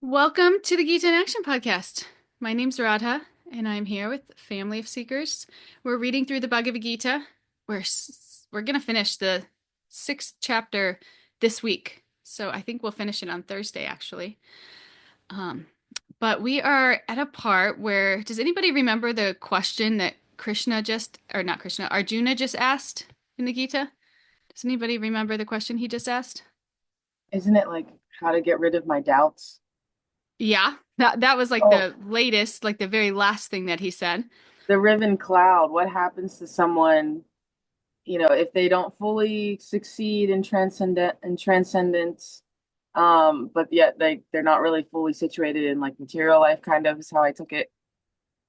Welcome to the Gita in Action podcast. My name's Radha, and I'm here with Family of Seekers. We're reading through the Bhagavad Gita. We're gonna finish the sixth chapter this week, so I think we'll finish it on Thursday, actually. Um, but we are at a part where does anybody remember the question that Arjuna just asked in the Gita? Does anybody remember the question he just asked? Isn't it like how to get rid of my doubts? Yeah, that was like Oh, the latest, like the very last thing that he said. the riven cloud. What happens to someone, if they don't fully succeed in transcendence, but yet they're not really fully situated in like material life, kind of is how I took it.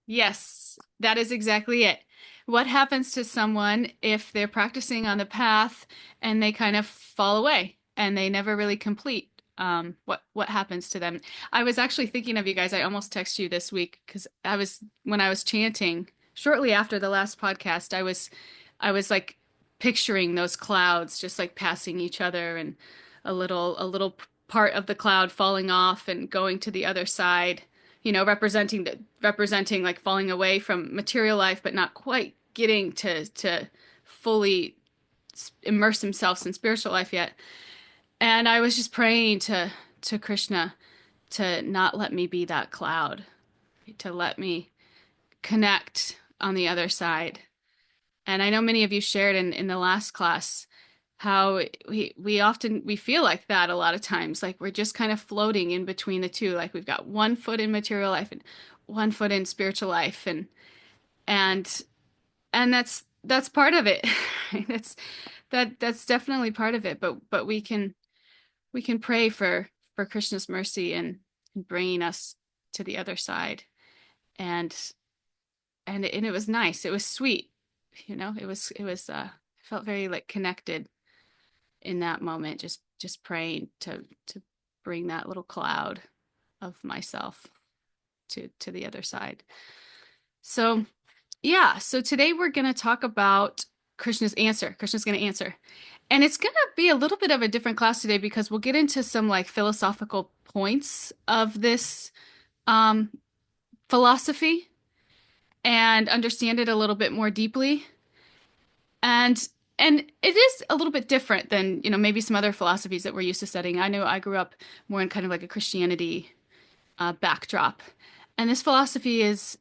Yes, that is exactly it. What happens to someone if they're practicing on the path and they kind of fall away and they never really complete? What happens to them? I was actually thinking of you guys. I almost texted you this week because when I was chanting shortly after the last podcast, I was like picturing those clouds just like passing each other and a little part of the cloud falling off and going to the other side, representing like falling away from material life but not quite getting to fully immerse themselves in spiritual life yet. And I was just praying to Krishna to not let me be that cloud, to let me connect on the other side. And I know many of you shared in the last class how we feel like that a lot of times, like we're just kind of floating in between the two, like we've got one foot in material life and one foot in spiritual life, and and that's part of it. That's definitely part of it. But we can pray for Krishna's mercy and bringing us to the other side, and and it was nice. It was sweet, it felt very like connected in that moment, just praying to bring that little cloud of myself to the other side. So yeah, so today we're going to talk about Krishna's answer. Krishna's going to answer. And it's going to be a little bit of a different class today because we'll get into some like philosophical points of this um, philosophy and understand it a little bit more deeply. And and it is a little bit different than, maybe some other philosophies that we're used to studying. I know I grew up more in kind of like a Christianity backdrop, and this philosophy is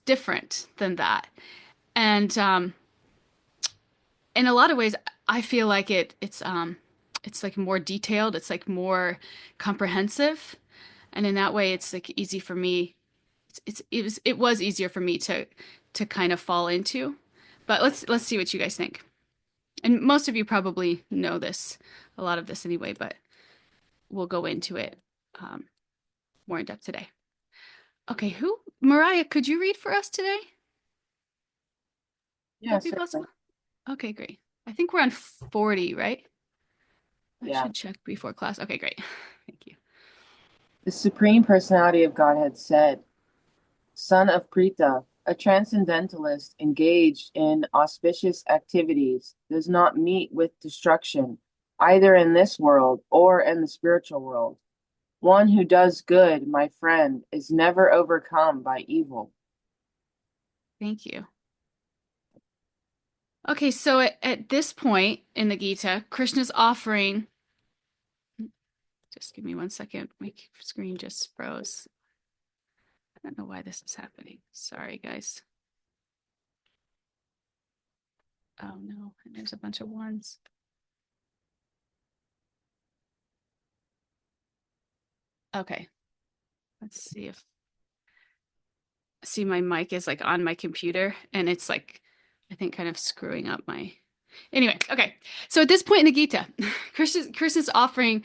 different than that. And in a lot of ways, I feel like it's like more detailed, it's like more comprehensive, and in that way, it's like easy for me. It was easier for me to kind of fall into. But let's see what you guys think. And most of you probably know this, a lot of this anyway, but we'll go into it um, more in depth today. Okay, Mariah, could you read for us today? Would Yeah, that be certainly. possible? Okay, great. I think we're on 40, right? I Yeah. should check before class. Okay, great. Thank you. The Supreme Personality of Godhead said, Son of Prita, a transcendentalist engaged in auspicious activities does not meet with destruction, either in this world or in the spiritual world. One who does good, my friend, is never overcome by evil. Thank you. Okay, so at this point in the Gita, Krishna's offering, just give me one second. My screen just froze. I don't know why this is happening. Sorry, guys. Oh no, and there's a bunch of ones. Okay, let's see, my mic is like on my computer and it's like, I think kind of screwing up my. Anyway, okay. So at this point in the Gita, Krishna's offering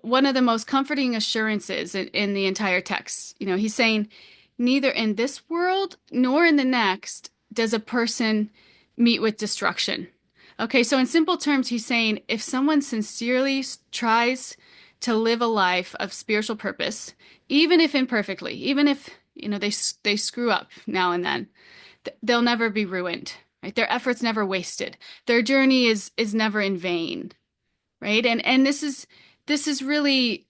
one of the most comforting assurances in the entire text. He's saying, neither in this world nor in the next does a person meet with destruction. Okay, so in simple terms, he's saying if someone sincerely tries to live a life of spiritual purpose, even if imperfectly, even if they screw up now and then, they'll never be ruined. Right? Their efforts never wasted. Their journey is never in vain. Right? And this is really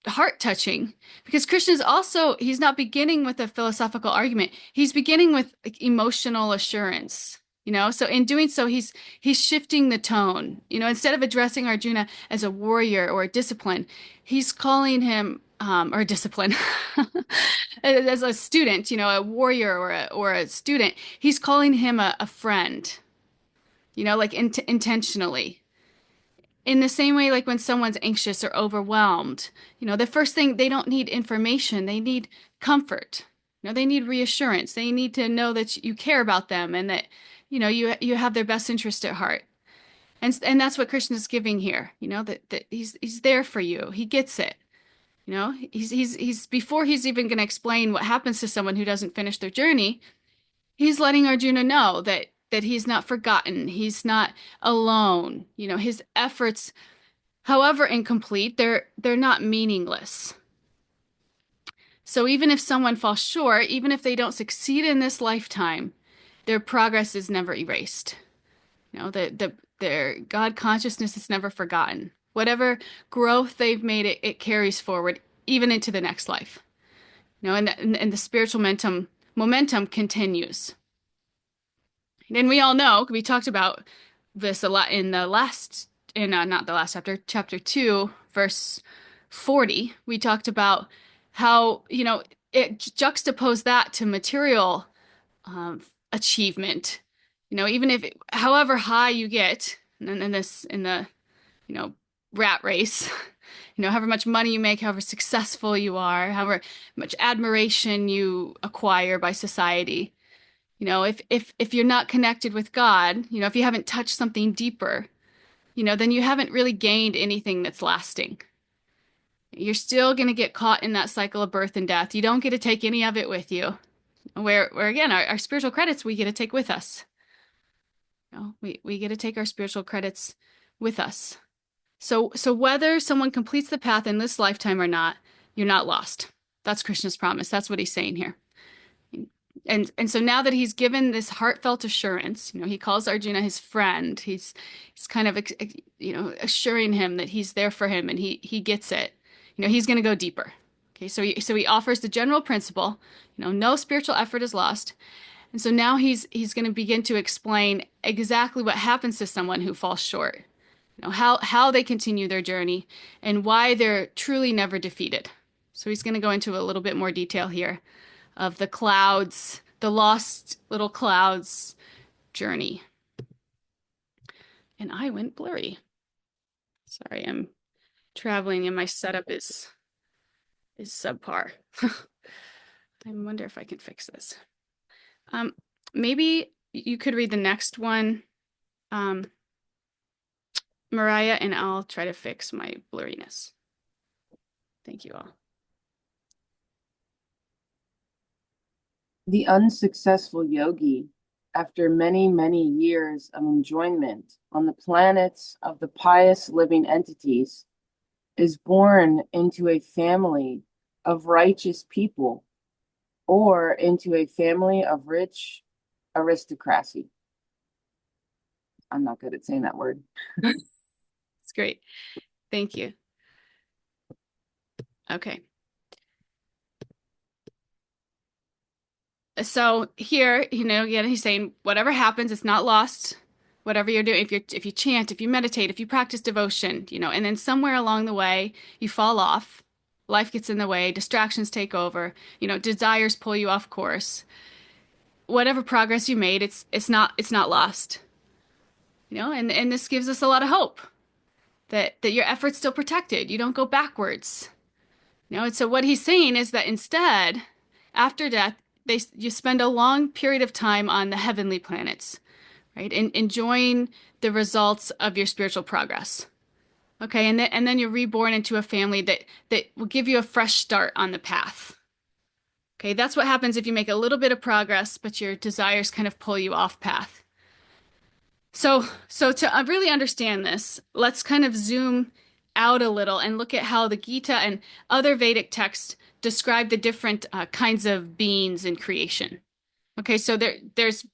heart touching because Krishna is also, he's not beginning with a philosophical argument. He's beginning with like, emotional assurance. So in doing so, he's shifting the tone. Instead of addressing Arjuna as a warrior or a discipline, he's calling him or a discipline as a student, a warrior or a student. He's calling him a friend, like intentionally. In the same way, like when someone's anxious or overwhelmed, the first thing, they don't need information, they need comfort. They need reassurance. They need to know that you care about them and that, you have their best interest at heart. And that's what Krishna's giving here, that he's there for you. He gets it. He's before he's even going to explain what happens to someone who doesn't finish their journey, he's letting Arjuna know that he's not forgotten. He's not alone. His efforts, however incomplete, they're not meaningless. So even if someone falls short, even if they don't succeed in this lifetime, their progress is never erased. Their God consciousness is never forgotten. Whatever growth they've made, it carries forward even into the next life. And the spiritual momentum continues. And we all know, we talked about this a lot in not the last chapter, chapter 2, verse 40. We talked about how, it juxtaposed that to material achievement. Even if, however high you get in the, rat race, however much money you make, however successful you are, however much admiration you acquire by society, if you're not connected with God, if you haven't touched something deeper, then you haven't really gained anything that's lasting. You're still going to get caught in that cycle of birth and death. You don't get to take any of it with you. Where again, our spiritual credits we get to take with us. We get to take our spiritual credits with us. So whether someone completes the path in this lifetime or not, you're not lost. That's Krishna's promise. That's what he's saying here. And so now that he's given this heartfelt assurance, he calls Arjuna his friend. He's kind of assuring him that he's there for him and he gets it. He's going to go deeper. Okay, so he offers the general principle. No spiritual effort is lost. And so now he's going to begin to explain exactly what happens to someone who falls short. How they continue their journey and why they're truly never defeated. So he's going to go into a little bit more detail here of the clouds, the lost little clouds journey. And I went blurry. Sorry, I'm traveling and my setup is subpar. I wonder if I can fix this. Maybe you could read the next one, Mariah, and I'll try to fix my blurriness. Thank you all. The unsuccessful yogi, after many, many years of enjoyment on the planets of the pious living entities, is born into a family of righteous people or into a family of rich aristocracy. I'm not good at saying that word. It's great. Thank you. Okay. So here, again, he's saying whatever happens, it's not lost. Whatever you're doing, if you chant, if you meditate, if you practice devotion, and then somewhere along the way you fall off, life gets in the way, distractions take over, desires pull you off course. Whatever progress you made, it's not lost. And this gives us a lot of hope that your effort's still protected. You don't go backwards. And so what he's saying is that instead, after death, you spend a long period of time on the heavenly planets, right? And enjoying the results of your spiritual progress. Okay, and then you're reborn into a family that will give you a fresh start on the path. Okay, that's what happens if you make a little bit of progress, but your desires kind of pull you off path. So to really understand this, let's kind of zoom out a little and look at how the Gita and other Vedic texts describe the different kinds of beings in creation. Okay, so there's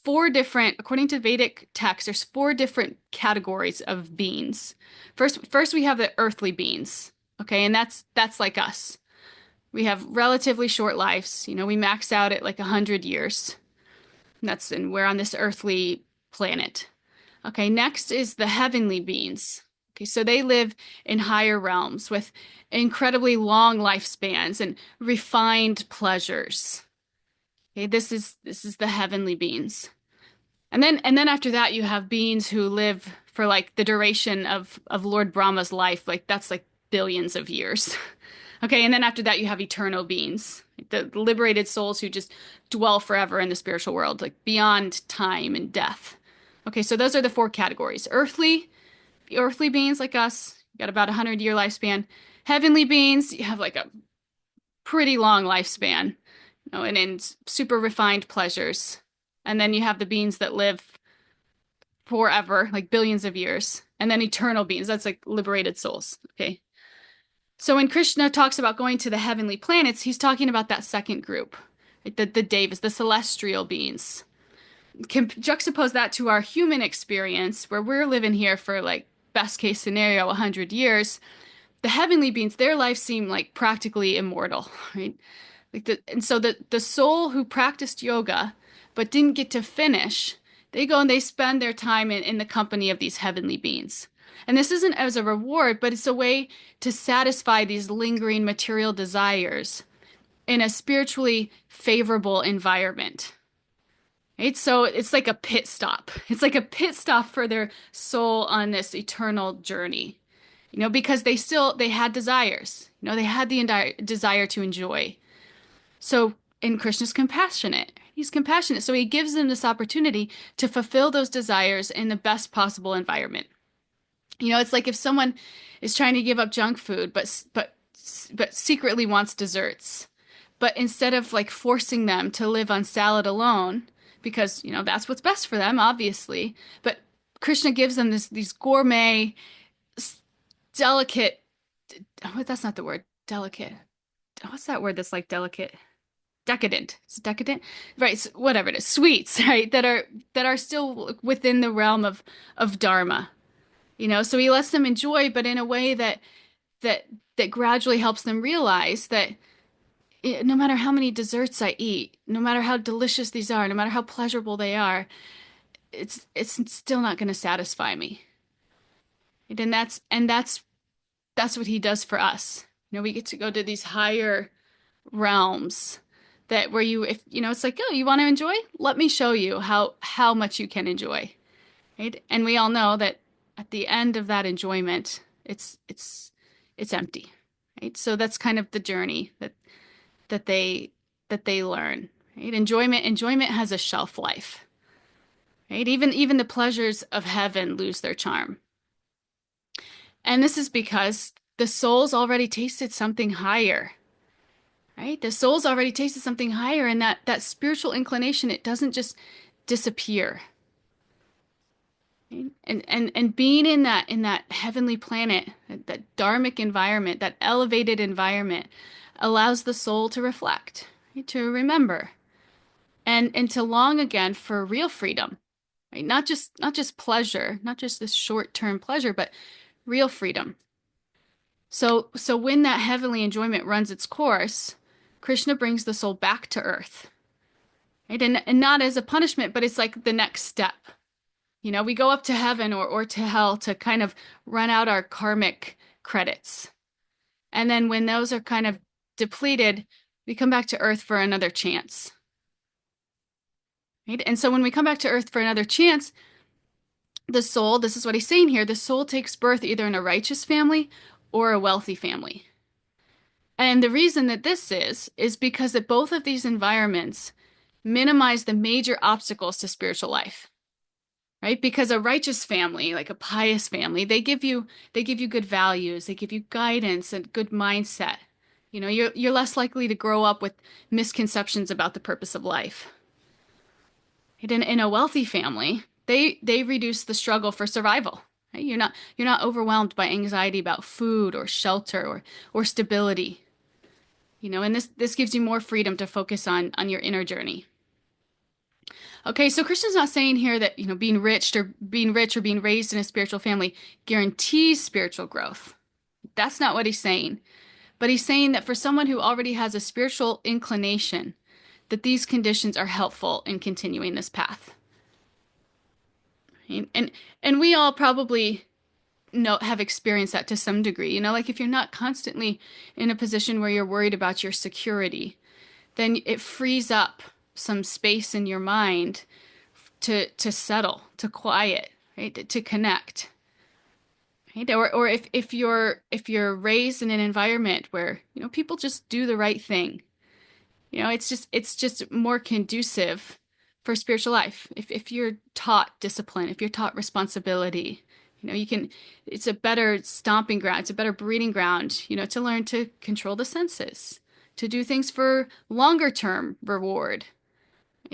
four different, according to Vedic texts, there's four different categories of beings. First we have the earthly beings. Okay, and that's like us. We have relatively short lives. We max out at like 100 years. And we're on this earthly planet. Okay, next is the heavenly beings. Okay, so they live in higher realms with incredibly long lifespans and refined pleasures. Okay, this is the heavenly beings. And then after that you have beings who live for like the duration of Lord Brahma's life, like that's like billions of years. Okay, and then after that you have eternal beings, like the liberated souls who just dwell forever in the spiritual world, like beyond time and death. Okay, so those are the four categories. Earthly beings like us, you got about 100-year lifespan. Heavenly beings, you have like a pretty long lifespan, and super refined pleasures. And then you have the beings that live forever, like billions of years. And then eternal beings, that's like liberated souls. Okay. So when Krishna talks about going to the heavenly planets, he's talking about that second group, right? The devas, the celestial beings. Juxtapose that to our human experience, where we're living here for like best case scenario 100 years. The heavenly beings, their lives seem like practically immortal, right? And so the soul who practiced yoga but didn't get to finish, they go and they spend their time in the company of these heavenly beings. And this isn't as a reward, but it's a way to satisfy these lingering material desires in a spiritually favorable environment. Right? So it's like a pit stop. It's like a pit stop for their soul on this eternal journey. Because they had desires. They had the desire to enjoy. So, and Krishna's compassionate. He's compassionate. So he gives them this opportunity to fulfill those desires in the best possible environment. It's like if someone is trying to give up junk food, but secretly wants desserts. But instead of like forcing them to live on salad alone, because, that's what's best for them, obviously. But Krishna gives them these gourmet, delicate, oh, that's not the word, delicate. What's that word that's like delicate? Decadent. Is it decadent? Right, so whatever it is, sweets, right, that are still within the realm of dharma. So he lets them enjoy, but in a way that that gradually helps them realize that no matter how many desserts I eat, no matter how delicious these are, no matter how pleasurable they are, it's still not going to satisfy me. And that's what he does for us. We get to go to these higher realms that where you if it's like, oh, you want to enjoy, let me show you how much you can enjoy, right? And we all know that at the end of that enjoyment, it's empty, right? So that's kind of the journey that they learn, right? Enjoyment has a shelf life, right? Even the pleasures of heaven lose their charm. And this is because the soul's already tasted something higher, right? The soul's already tasted something higher, and that spiritual inclination, it doesn't just disappear. Right? And being in that heavenly planet, that dharmic environment, that elevated environment, allows the soul to reflect, right? To remember, and to long again for real freedom, right? Not just pleasure, not just this short-term pleasure, but real freedom. So when that heavenly enjoyment runs its course, Krishna brings the soul back to earth, right? And not as a punishment, but it's like the next step. We go up to heaven or to hell to kind of run out our karmic credits. And then when those are kind of depleted, we come back to earth for another chance, right? And so when we come back to earth for another chance, the soul, this is what he's saying here, the soul takes birth either in a righteous family or a wealthy family. And the reason that this is because that both of these environments minimize the major obstacles to spiritual life, right? Because a righteous family, like a pious family, they give you good values, they give you guidance and good mindset. You're less likely to grow up with misconceptions about the purpose of life. In a wealthy family, they reduce the struggle for survival. Right? You're not overwhelmed by anxiety about food or shelter or stability. And this gives you more freedom to focus on your inner journey. Okay, so Krishna's not saying here that, being rich or being raised in a spiritual family guarantees spiritual growth. That's not what he's saying. But he's saying that for someone who already has a spiritual inclination, that these conditions are helpful in continuing this path. Right? And we all probably know have experienced that to some degree. Like if you're not constantly in a position where you're worried about your security, then it frees up some space in your mind to settle, to quiet, right? To connect. Right? Or if you're raised in an environment where, people just do the right thing. It's just more conducive for spiritual life. If you're taught discipline, if you're taught responsibility, you can, it's a better stomping ground, it's a better breeding ground, to learn to control the senses, to do things for longer term reward.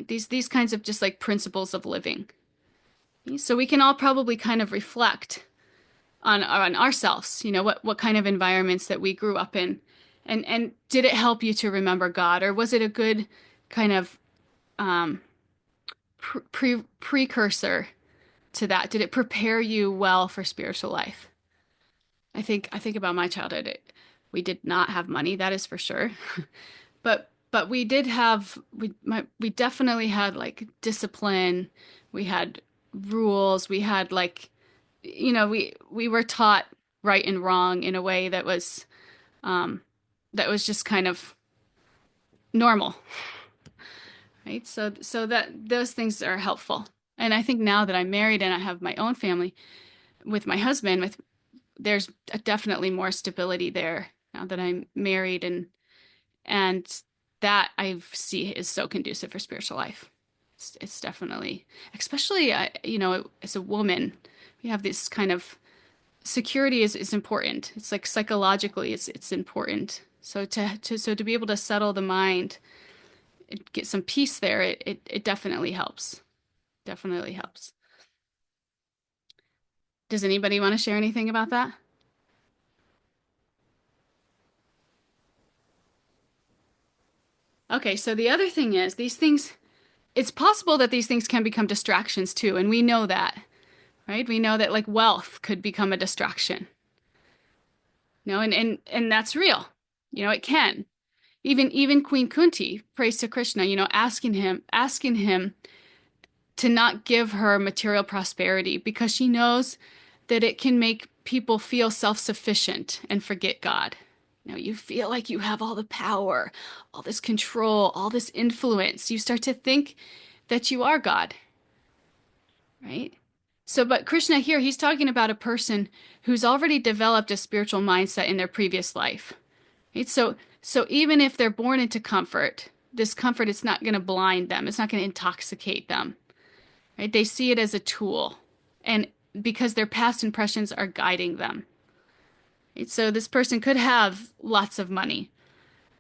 These kinds of just like principles of living. So we can all probably kind of reflect on ourselves, what kind of environments that we grew up in. And did it help you to remember God, or was it a good kind of um, precursor to that? Did it prepare you well for spiritual life? I think about my childhood. We did not have money, that is for sure. But we did have we definitely had like discipline. We had rules. We had like we were taught right and wrong in a way um that was just kind of normal, right? So that those things are helpful. And I think now that I'm married and I have my own family with my husband, there's definitely more stability there now that I'm married, and that I see is so conducive for spiritual life. It's definitely, especially as a woman, we have this kind of security is important. It's like psychologically, it's important. So to be able to settle the mind, get some peace there, it definitely helps. Definitely helps. Does anybody want to share anything about that? Okay, so the other thing is these things, it's possible that these things can become distractions too, and we know that, right? We know that like wealth could become a distraction. And that's real. It can. Even Queen Kunti prays to Krishna, asking him to not give her material prosperity because she knows that it can make people feel self-sufficient and forget God. You feel like you have all the power, all this control, all this influence. You start to think that you are God, right? So, but Krishna here, he's talking about a person who's already developed a spiritual mindset in their previous life. Right? So even if they're born into comfort, this comfort is not going to blind them. It's not going to intoxicate them. Right? They see it as a tool, and because their past impressions are guiding them. Right? So this person could have lots of money,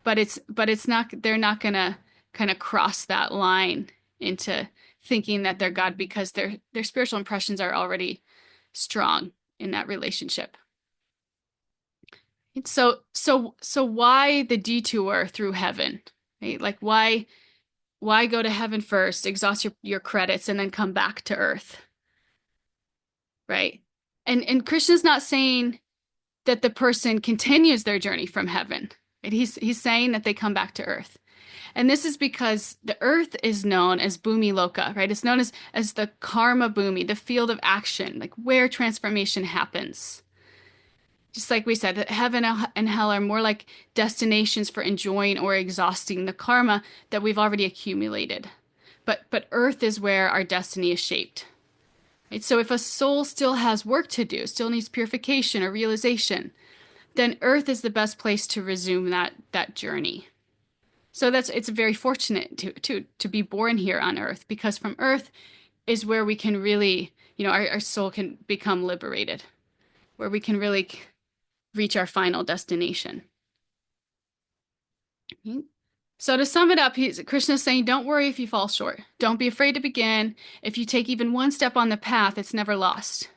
but it's not. They're not going to kind of cross that line into thinking that they're God because their spiritual impressions are already strong in that relationship. So why the detour through heaven? Right? Like why go to heaven first, exhaust your credits, and then come back to earth? Right? And Krishna's not saying that the person continues their journey from heaven. Right? He's saying that they come back to earth. And this is because the earth is known as Bhumi Loka, right? It's known as the karma bhumi, the field of action, like where transformation happens. Just like we said, that heaven and hell are more like destinations for enjoying or exhausting the karma that we've already accumulated. But earth is where our destiny is shaped. Right? So if a soul still has work to do, still needs purification or realization, then earth is the best place to resume that journey. So it's very fortunate to be born here on earth, because from earth is where we can really, our soul can become liberated, where we can really reach our final destination. So to sum it up, Krishna's saying, don't worry if you fall short. Don't be afraid to begin. If you take even one step on the path, it's never lost.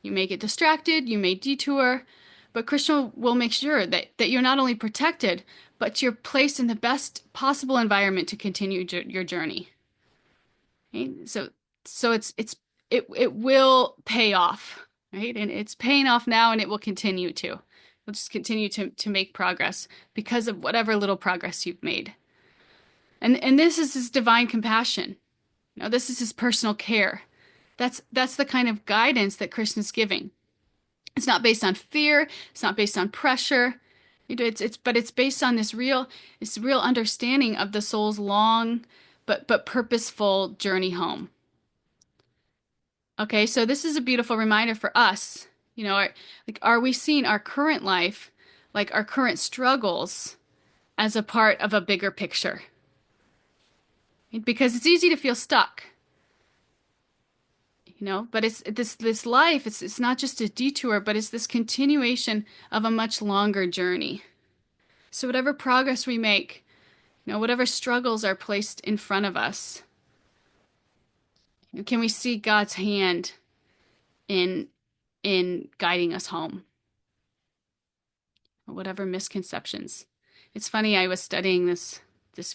You may get distracted, you may detour, but Krishna will make sure that you're not only protected, but you're placed in the best possible environment to continue your journey. Okay? So it will pay off, right? And it's paying off now, and it will continue to. You'll just continue to make progress because of whatever little progress you've made. And this is his divine compassion. This is his personal care. That's the kind of guidance that Krishna's giving. It's not based on fear. It's not based on pressure. But it's based on this real understanding of the soul's long but purposeful journey home. Okay, so this is a beautiful reminder for us. Are we seeing our current life, like our current struggles, as a part of a bigger picture? Because it's easy to feel stuck, but it's this life, it's not just a detour, but it's this continuation of a much longer journey. So whatever progress we make, whatever struggles are placed in front of us, can we see God's hand in guiding us home? Whatever misconceptions. It's funny, I was studying this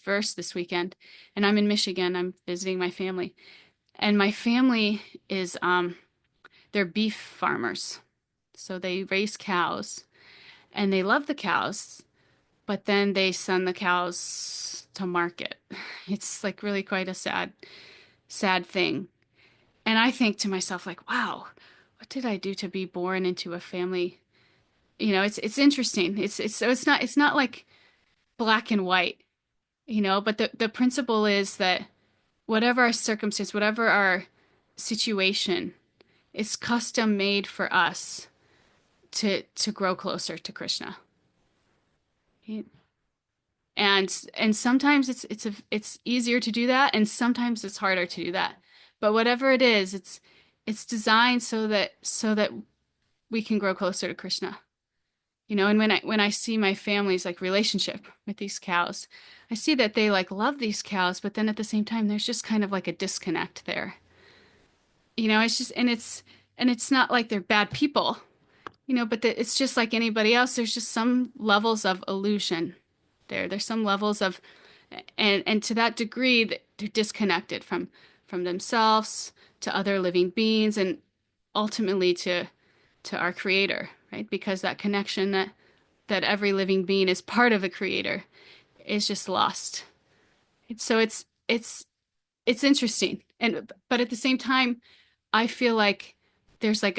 verse this weekend, and I'm in Michigan. I'm visiting my family. And my family is they're beef farmers. So they raise cows and they love the cows, but then they send the cows to market. It's like really quite a sad thing. And I think to myself, like, wow, what did I do to be born into a family? It's interesting. It's not like black and white, but the principle is that whatever our circumstance, whatever our situation, it's custom made for us to grow closer to Krishna. And sometimes it's easier to do that, and sometimes it's harder to do that. But whatever it is, it's designed so that we can grow closer to Krishna. And when I see my family's like relationship with these cows, I see that they like love these cows, but then at the same time there's just kind of like a disconnect there. It's just and it's not like they're bad people, but it's just like anybody else. There's just some levels of illusion there. There's some levels of, and to that degree that they're disconnected from themselves to other living beings and ultimately to our creator, right? Because that connection that every living being is part of a creator is just lost. So it's interesting. But at the same time, I feel like there's like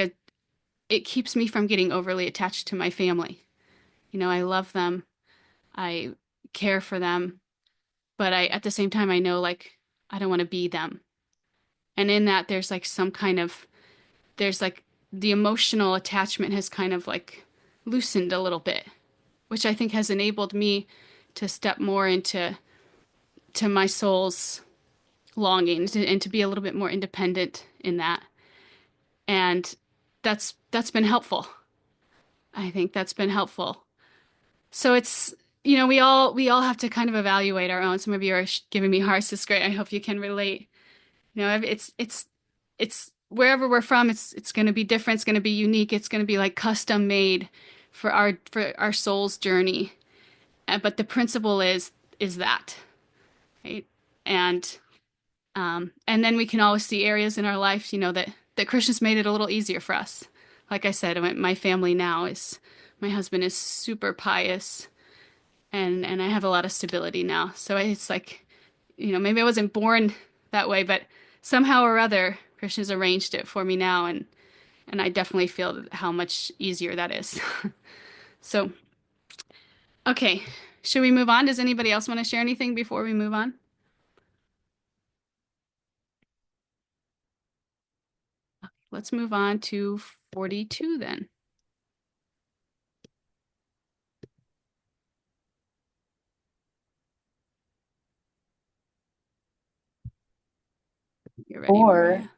it keeps me from getting overly attached to my family. I love them. I care for them, but at the same time I know like I don't want to be them. And in that there's like the emotional attachment has kind of like loosened a little bit, which I think has enabled me to step more to my soul's longing and to be a little bit more independent in that. And that's been helpful. I think that's been helpful. So it's, we all have to kind of evaluate our own. Some of you are giving me hearts. This is great. I hope you can relate. It's wherever we're from, it's going to be different. It's going to be unique. It's going to be like custom made for our soul's journey. But the principle is that, right? And then we can always see areas in our life, that Krishna's made it a little easier for us. Like I said, my family now my husband is super pious, and I have a lot of stability now. So it's like, maybe I wasn't born that way, but somehow or other, Krishna's arranged it for me now, and I definitely feel how much easier that is. So, okay, should we move on? Does anybody else want to share anything before we move on? Let's move on to 42 then. You're ready, Or, Maria.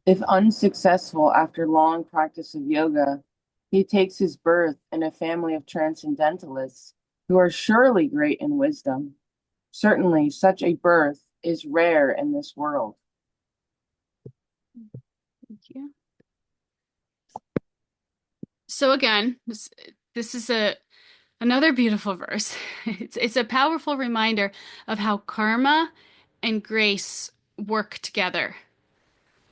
if unsuccessful after long practice of yoga, he takes his birth in a family of transcendentalists who are surely great in wisdom. Certainly, such a birth is rare in this world. Thank you. So again, this is another beautiful verse. It's a powerful reminder of how karma and grace work together.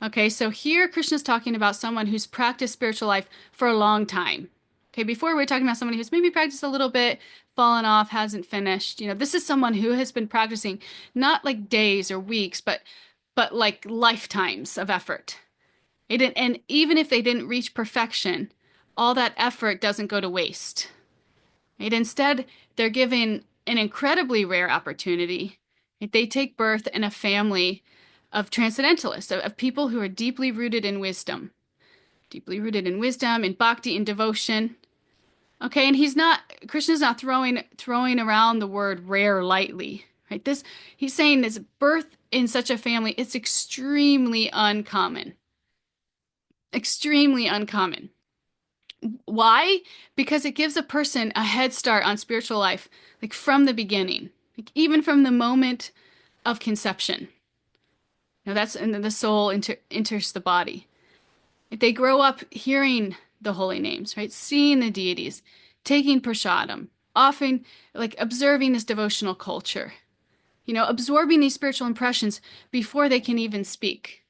Okay, so here Krishna's talking about someone who's practiced spiritual life for a long time. Okay, before we were talking about somebody who's maybe practiced a little bit, fallen off, hasn't finished. This is someone who has been practicing not like days or weeks, but like lifetimes of effort. And even if they didn't reach perfection, all that effort doesn't go to waste. Right? Instead, they're given an incredibly rare opportunity. Right? They take birth in a family of transcendentalists, of people who are deeply rooted in wisdom, in bhakti, in devotion. Okay, and Krishna's not throwing around the word rare lightly, right? He's saying this birth in such a family, it's extremely uncommon. Extremely uncommon. Why? Because it gives a person a head start on spiritual life, like from the beginning, like even from the moment of conception. Now that's and then the soul enters the body. They grow up hearing the holy names, right? Seeing the deities, taking prasadam, often like observing this devotional culture, absorbing these spiritual impressions before they can even speak.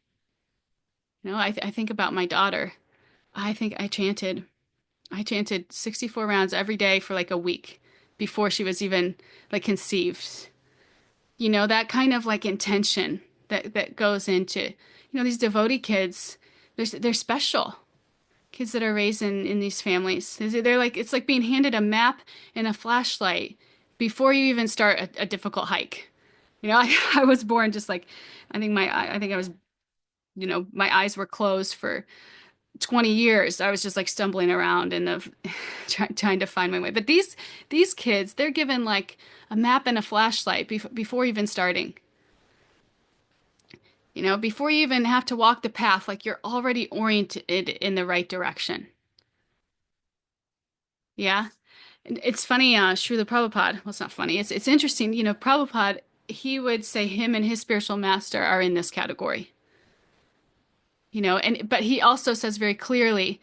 I think about my daughter. I think I chanted 64 rounds every day for like a week before she was even like conceived. That kind of like intention that goes into, these devotee kids, they're special. Kids that are raised in these families. They're like, it's like being handed a map and a flashlight before you even start a difficult hike. I was born just like, I think I was, my eyes were closed for 20 years. I was just like stumbling around in the trying to find my way. But these kids, they're given like a map and a flashlight before even starting. Before you even have to walk the path, like you're already oriented in the right direction. Yeah. And it's funny, Srila Prabhupada, well, it's not funny. It's interesting, Prabhupada, he would say him and his spiritual master are in this category. But he also says very clearly,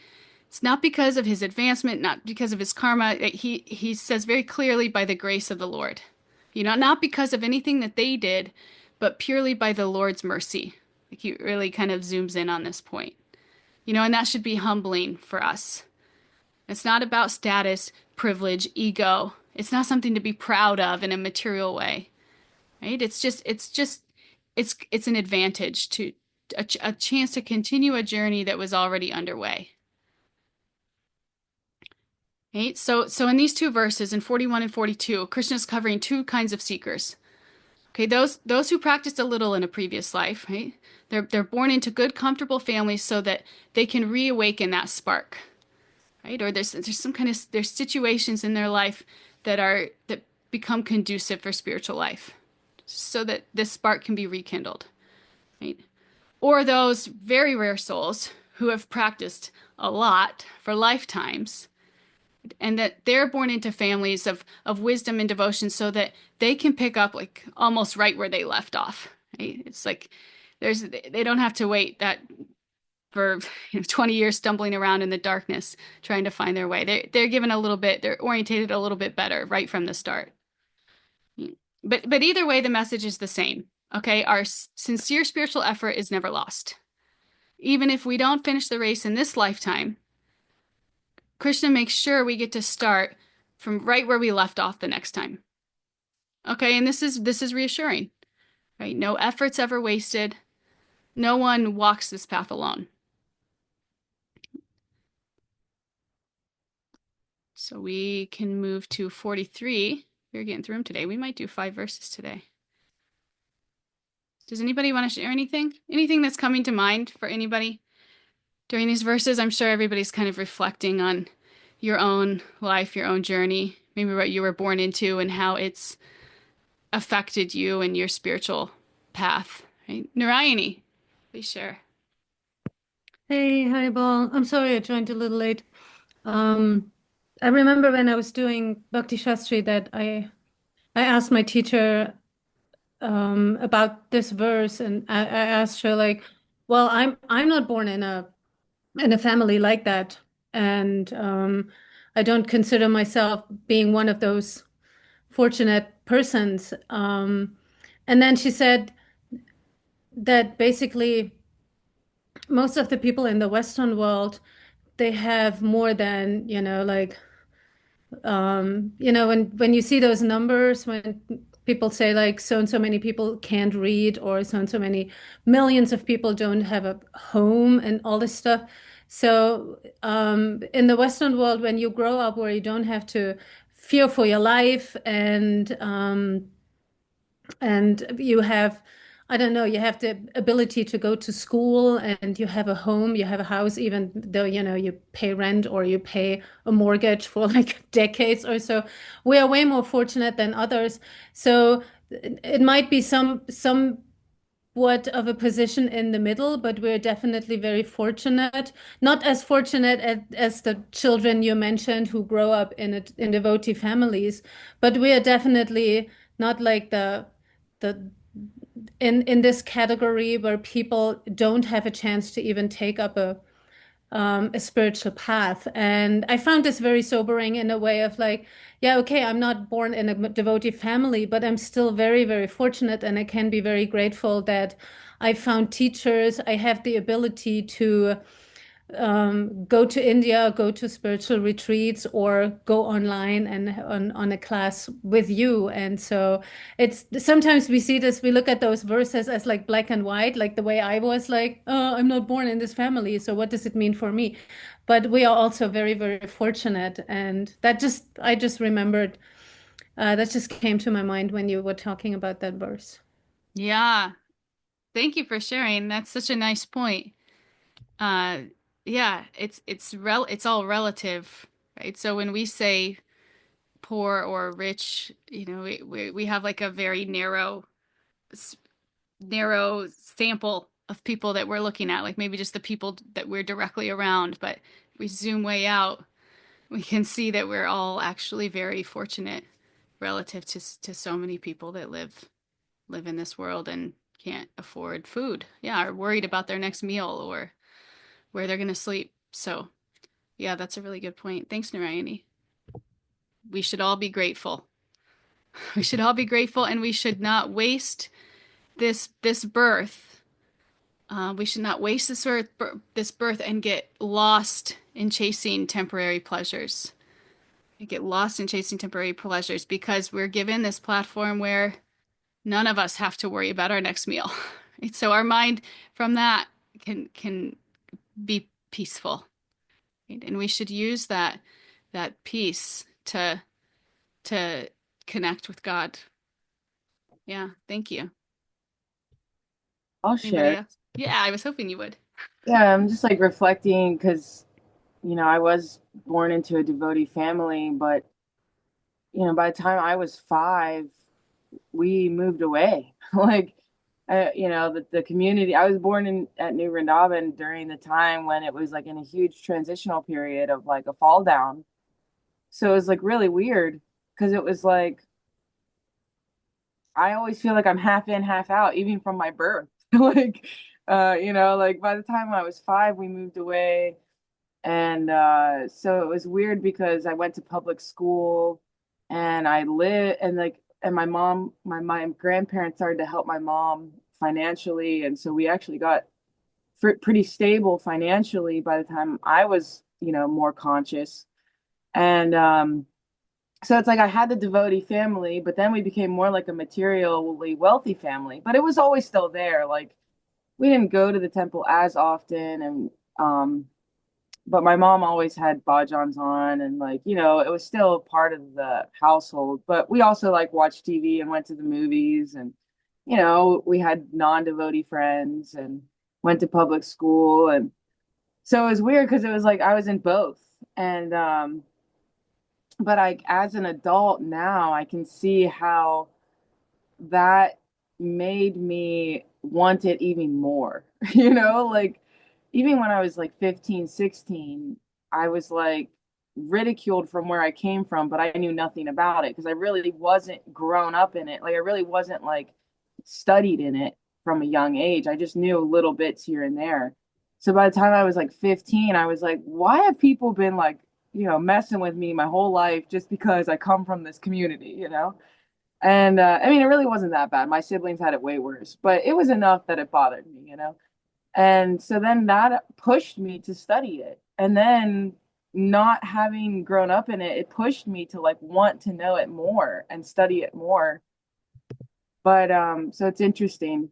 it's not because of his advancement, not because of his karma. He says very clearly by the grace of the Lord. Not because of anything that they did, but purely by the Lord's mercy. Like he really kind of zooms in on this point. And that should be humbling for us. It's not about status, privilege, ego. It's not something to be proud of in a material way, right? It's an advantage to a chance to continue a journey that was already underway. Right? So in these two verses, in 41 and 42, Krishna is covering two kinds of seekers. Okay, those who practiced a little in a previous life, right? They're born into good, comfortable families so that they can reawaken that spark, right? Or there's some kind of there's situations in their life that become conducive for spiritual life, so that this spark can be rekindled, right? Or those very rare souls who have practiced a lot for lifetimes and that they're born into families of wisdom and devotion so that they can pick up like almost right where they left off, right? It's like they don't have to wait that for 20 years stumbling around in the darkness trying to find their way. They're given a little bit, they're orientated a little bit better right from the start. But either way, the message is the same. Okay, our sincere spiritual effort is never lost. Even if we don't finish the race in this lifetime, Krishna makes sure we get to start from right where we left off the next time. Okay, and this is reassuring, right? No effort's ever wasted. No one walks this path alone. So we can move to 43. We're getting through them today. We might do 5 verses today. Does anybody want to share anything? Anything that's coming to mind for anybody during these verses? I'm sure everybody's kind of reflecting on your own life, your own journey, maybe what you were born into and how it's affected you and your spiritual path. Right? Narayani, please share. Hey, hi, Ball. I'm sorry I joined a little late. Um, I remember when I was doing Bhakti Shastri that I asked my teacher about this verse, and I asked her like, well, I'm not born in a family like that, and I don't consider myself being one of those fortunate persons. And then she said that basically most of the people in the Western world they have more than, like, when you see those numbers, when people say like so and so many people can't read, or so and so many millions of people don't have a home and all this stuff. So in the Western world, when you grow up where you don't have to fear for your life, and you have, I don't know, you have the ability to go to school, and you have a home, you have a house, even though, you pay rent or you pay a mortgage for like decades or so. We are way more fortunate than others. So it might be somewhat of a position in the middle, but we're definitely very fortunate. Not as fortunate as the children you mentioned who grow up in devotee families, but we are definitely not like the in this category where people don't have a chance to even take up a spiritual path. And I found this very sobering in a way of like, yeah, okay, I'm not born in a devotee family, but I'm still very, very fortunate, and I can be very grateful that I found teachers. I have the ability to go to India, go to spiritual retreats, or go online and on a class with you. And so it's sometimes we see this, we look at those verses as like black and white, like the way I was like, oh, I'm not born in this family, so what does it mean for me? But we are also very, very fortunate. And I just remembered, that just came to my mind when you were talking about that verse. Yeah. Thank you for sharing. That's such a nice point. Uh, yeah, it's all relative, right? So when we say poor or rich, we have like a very narrow sample of people that we're looking at, like maybe just the people that we're directly around. But if we zoom way out, we can see that we're all actually very fortunate relative to so many people that live in this world and can't afford food. Yeah, are worried about their next meal or where they're going to sleep. So, yeah, that's a really good point. Thanks, Narayani. We should all be grateful. We should all be grateful, and we should not waste this birth. We should not waste this birth and get lost in chasing temporary pleasures. Get lost in chasing temporary pleasures because we're given this platform where none of us have to worry about our next meal. Right? So our mind from that can be peaceful. Right? And we should use that peace to connect with God. Yeah, thank you. I'll Anybody share. else? Yeah, I was hoping you would. Yeah, I'm just like reflecting because, I was born into a devotee family, but, by the time I was 5, we moved away. Like, the community, I was born in at New Vrindavan during the time when it was like in a huge transitional period of like a fall down. So it was like really weird because it was like, I always feel like I'm half in, half out, even from my birth. Like, like by the time I was 5, we moved away. And so it was weird because I went to public school and I lived and like and my grandparents started to help my mom financially, and so we actually got pretty stable financially by the time I was, more conscious. And so it's like I had the devotee family, but then we became more like a materially wealthy family. But it was always still there. Like we didn't go to the temple as often, and but my mom always had bhajans on, and like, it was still part of the household. But we also like watched TV and went to the movies, and we had non-devotee friends and went to public school. And so it was weird because it was like I was in both. And but I, as an adult now, I can see how that made me want it even more. Like even when I was like 15, 16, I was like ridiculed from where I came from, but I knew nothing about it because I really wasn't grown up in it. Like I really wasn't like studied in it from a young age. I just knew little bits here and there. So by the time I was like 15, I was like, why have people been like, messing with me my whole life just because I come from this community? And I mean, it really wasn't that bad. My siblings had it way worse, but it was enough that it bothered me. And so then that pushed me to study it. And then not having grown up in it, it pushed me to like want to know it more and study it more. But so it's interesting.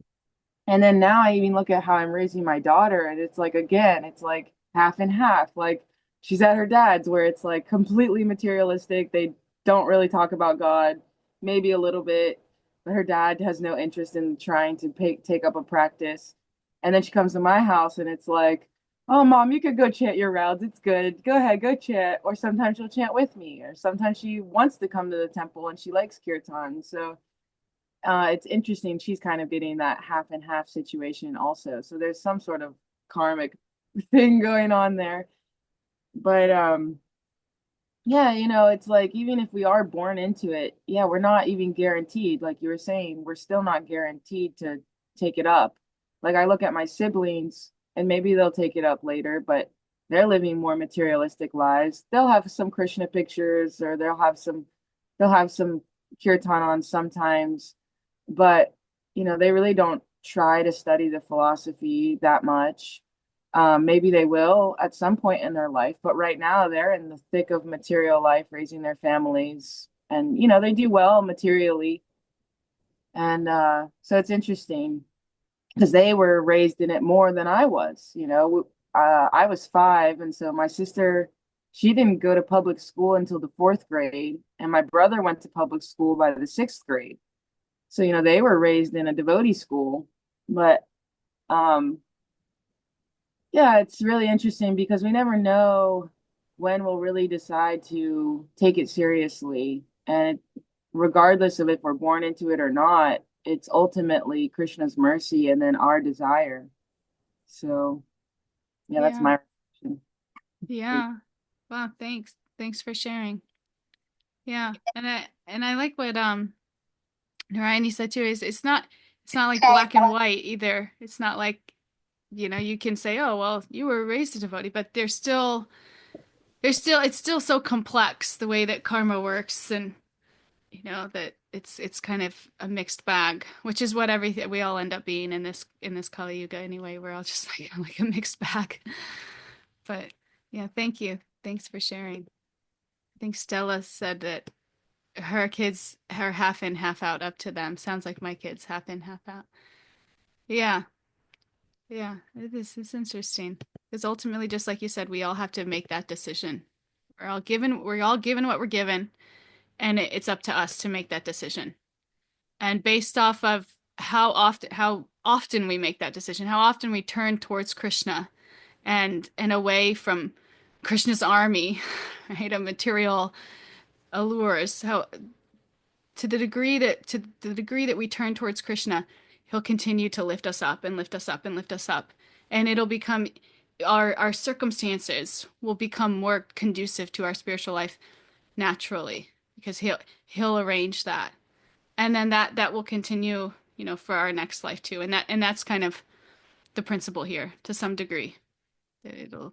And then now I even look at how I'm raising my daughter, and it's like, again, it's like half and half. Like she's at her dad's where it's like completely materialistic. They don't really talk about God, maybe a little bit, but her dad has no interest in trying to take up a practice. And then she comes to my house and it's like, oh, mom, you could go chant your rounds. It's good. Go ahead, go chant. Or sometimes she'll chant with me, or sometimes she wants to come to the temple and she likes kirtan. So it's interesting. She's kind of getting that half and half situation also. So there's some sort of karmic thing going on there. But yeah, it's like even if we are born into it, yeah, we're not even guaranteed. Like you were saying, we're still not guaranteed to take it up. Like I look at my siblings and maybe they'll take it up later, but they're living more materialistic lives. They'll have some Krishna pictures or they'll have some kirtan on sometimes, but they really don't try to study the philosophy that much. Maybe they will at some point in their life, but right now they're in the thick of material life, raising their families, and they do well materially. And so it's interesting because they were raised in it more than I was. I was 5, and so my sister, she didn't go to public school until the 4th grade, and my brother went to public school by the 6th grade. So, they were raised in a devotee school, but um, yeah, it's really interesting because we never know when we'll really decide to take it seriously. And regardless of if we're born into it or not, it's ultimately Krishna's mercy and then our desire. So, yeah, that's Yeah. my reflection. Yeah. Wow, thanks. Thanks for sharing. Yeah. And I like what Narayani said too, is it's not like black and white either. It's not like, you can say, oh, well, you were raised a devotee, but there's still it's still so complex the way that karma works, and that it's kind of a mixed bag, which is what everything we all end up being in this Kali Yuga anyway. We're all just like a mixed bag. But yeah, thank you. Thanks for sharing. I think Stella said that her kids are half in, half out, up to them. Sounds like my kids half in, half out. Yeah, yeah. It's interesting. Because ultimately, just like you said, we all have to make that decision. We're all given what we're given, and it's up to us to make that decision. And based off of how often we make that decision, how often we turn towards Krishna and away from Krishna's army, right? Of material allures. How to the degree that we turn towards Krishna, he'll continue to lift us up and lift us up and lift us up. And it'll become our circumstances will become more conducive to our spiritual life naturally because he'll arrange that. And then that will continue, for our next life too. And that's kind of the principle here to some degree. That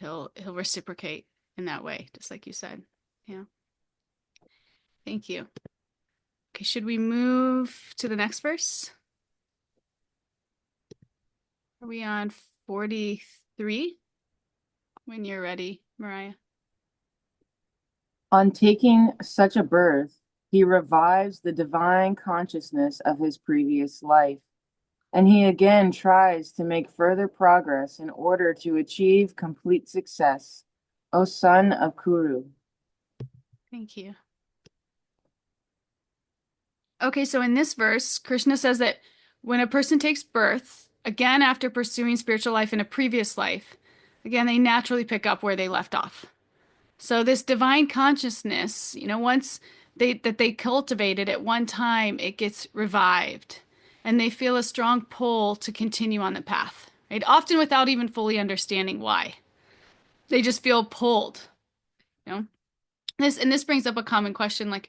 he'll reciprocate in that way, just like you said. Yeah. Thank you. Okay, should we move to the next verse? Are we on 43? When you're ready, Mariah. On taking such a birth, he revives the divine consciousness of his previous life, and he again tries to make further progress in order to achieve complete success, O son of Kuru. Thank you. Okay, so in this verse, Krishna says that when a person takes birth, again after pursuing spiritual life in a previous life, again they naturally pick up where they left off. So this divine consciousness, once they cultivate it at one time, it gets revived, and they feel a strong pull to continue on the path, right? Often without even fully understanding why. They just feel pulled, you know. This brings up a common question, like,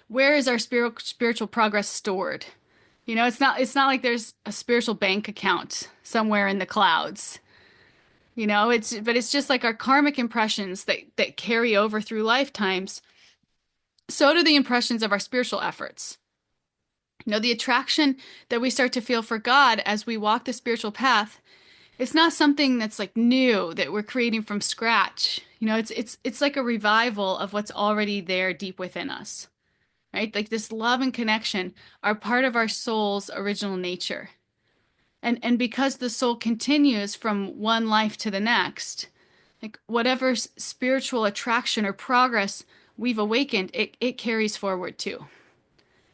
where is our spiritual progress stored? It's not like there's a spiritual bank account somewhere in the clouds. But it's just like our karmic impressions that carry over through lifetimes. So do the impressions of our spiritual efforts. The attraction that we start to feel for God as we walk the spiritual path It's not something that's like new that we're creating from scratch. It's like a revival of what's already there deep within us, right? Like this love and connection are part of our soul's original nature. And because the soul continues from one life to the next, like whatever spiritual attraction or progress we've awakened, it carries forward too.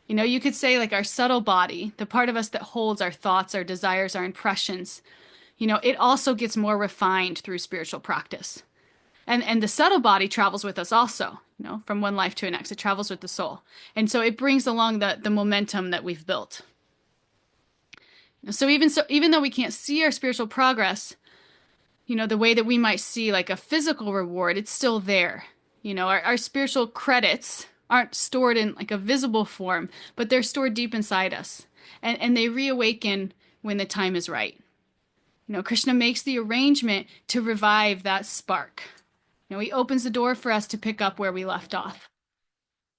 You could say like our subtle body, the part of us that holds our thoughts, our desires, our impressions, it also gets more refined through spiritual practice. And the subtle body travels with us also, from one life to the next. It travels with the soul. And so it brings along the momentum that we've built. Even though we can't see our spiritual progress, the way that we might see like a physical reward, it's still there. Our spiritual credits aren't stored in like a visible form, but they're stored deep inside us. And they reawaken when the time is right. Krishna makes the arrangement to revive that spark. He opens the door for us to pick up where we left off.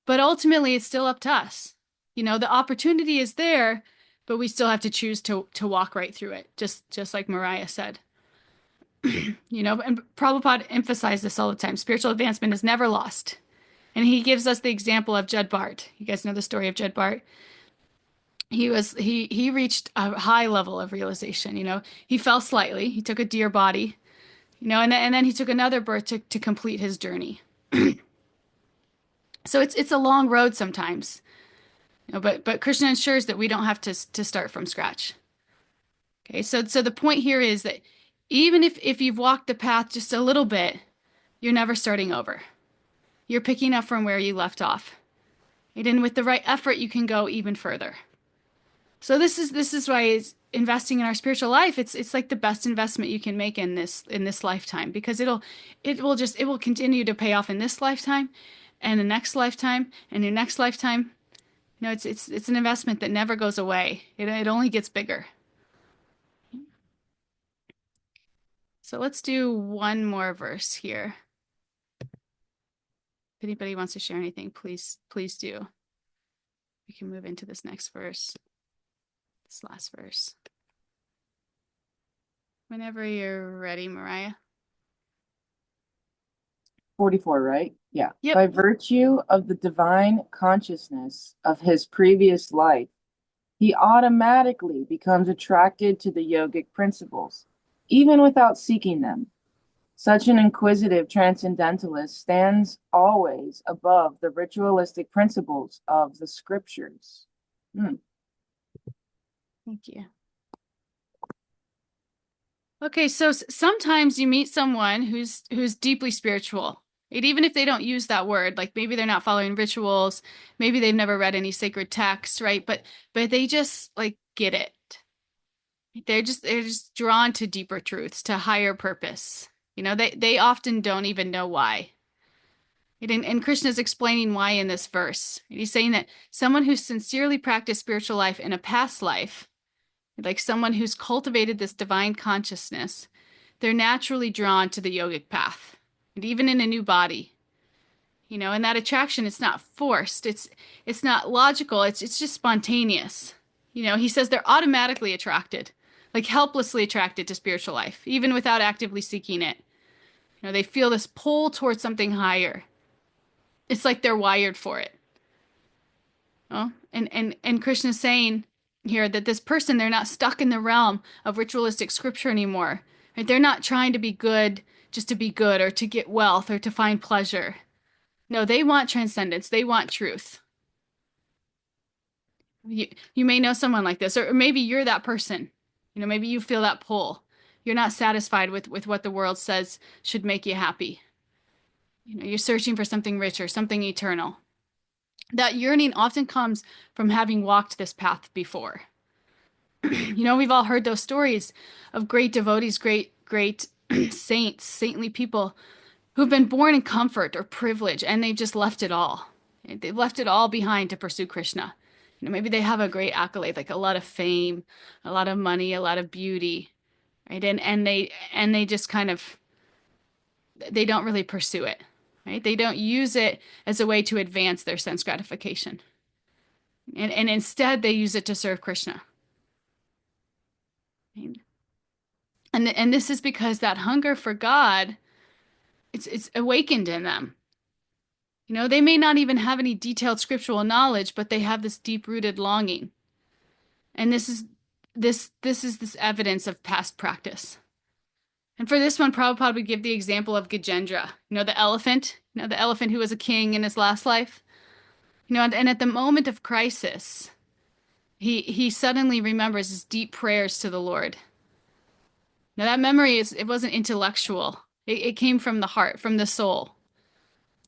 But ultimately, it's still up to us. The opportunity is there, but we still have to choose to walk right through it, just like Mariah said. And Prabhupada emphasized this all the time. Spiritual advancement is never lost. And he gives us the example of Jud Bharat. You guys know the story of Jud Bharat? He reached a high level of realization. He fell slightly. He took a deer body, and then he took another birth to complete his journey. So it's a long road sometimes. But Krishna ensures that we don't have to start from scratch. Okay, so the point here is that even if you've walked the path just a little bit, you're never starting over. You're picking up from where you left off. And with the right effort, you can go even further. So this is why investing in our spiritual life, it's like the best investment you can make in this lifetime, because it will continue to pay off in this lifetime and the next lifetime and your next lifetime. It's an investment that never goes away. It only gets bigger. So let's do one more verse here. If anybody wants to share anything, please do. We can move into this next verse. This last verse. Whenever you're ready, Mariah. 44, right? Yeah. Yep. By virtue of the divine consciousness of his previous life, he automatically becomes attracted to the yogic principles, even without seeking them. Such an inquisitive transcendentalist stands always above the ritualistic principles of the scriptures. Thank you. Okay, so sometimes you meet someone who's deeply spiritual. Even if they don't use that word, like maybe they're not following rituals, maybe they've never read any sacred texts, right? But they just like get it. They're just drawn to deeper truths, to higher purpose. They often don't even know why. And Krishna's explaining why in this verse. He's saying that someone who sincerely practiced spiritual life in a past life, like someone who's cultivated this divine consciousness, they're naturally drawn to the yogic path, and even in a new body. And that attraction, it's not forced, it's not logical, it's just spontaneous. He says they're automatically attracted, like helplessly attracted to spiritual life, even without actively seeking it. They feel this pull towards something higher. It's like they're wired for it. Oh, and Krishna's saying here that this person, they're not stuck in the realm of ritualistic scripture anymore. Right? They're not trying to be good just to be good or to get wealth or to find pleasure. No, they want transcendence. They want truth. You may know someone like this, or maybe you're that person. Maybe you feel that pull. You're not satisfied with what the world says should make you happy. You're searching for something richer, something eternal. That yearning often comes from having walked this path before. We've all heard those stories of great devotees, great saints, saintly people who've been born in comfort or privilege, and they've just left it all. They've left it all behind to pursue Krishna. Maybe they have a great accolade, like a lot of fame, a lot of money, a lot of beauty, right? And they just kind of, they don't really pursue it, right? They don't use it as a way to advance their sense gratification. And instead they use it to serve Krishna. And this is because that hunger for God, it's awakened in them. You know, they may not even have any detailed scriptural knowledge, but they have this deep-rooted longing. And this evidence of past practice. And for this one, Prabhupada would give the example of Gajendra, the elephant who was a king in his last life. And at the moment of crisis, he suddenly remembers his deep prayers to the Lord. Now that memory it wasn't intellectual. It came from the heart, from the soul.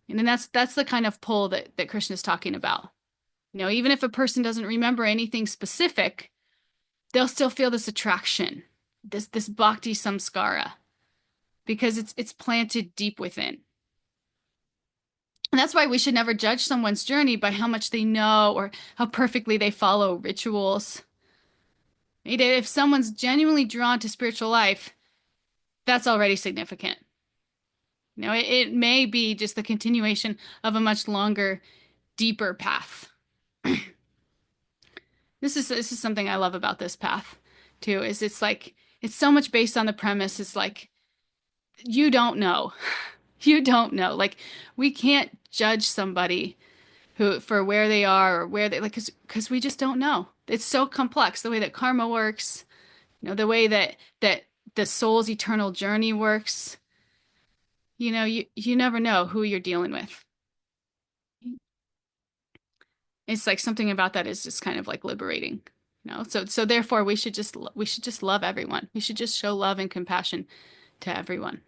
And then that's the kind of pull that Krishna is talking about. Even if a person doesn't remember anything specific, they'll still feel this attraction, this bhakti samskara, because it's planted deep within. And that's why we should never judge someone's journey by how much they know or how perfectly they follow rituals. If someone's genuinely drawn to spiritual life, that's already significant. It may be just the continuation of a much longer, deeper path. This is something I love about this path too, is it's so much based on the premise. It's like you don't know. You don't know. Like we can't judge somebody who for where they are or where they like because we just don't know. It's so complex the way that karma works, the way that the soul's eternal journey works. You never know who you're dealing with. It's like something about that is just kind of like liberating. So therefore we should just love everyone. We should just show love and compassion to everyone.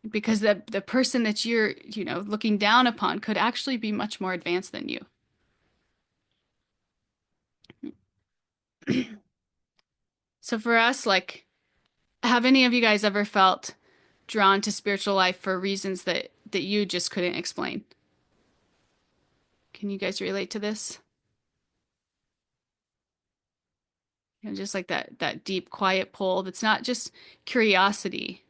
Because the person that you're, looking down upon could actually be much more advanced than you. So for us, like, have any of you guys ever felt drawn to spiritual life for reasons that you just couldn't explain? Can you guys relate to this? Just like that deep, quiet pull that's not just curiosity.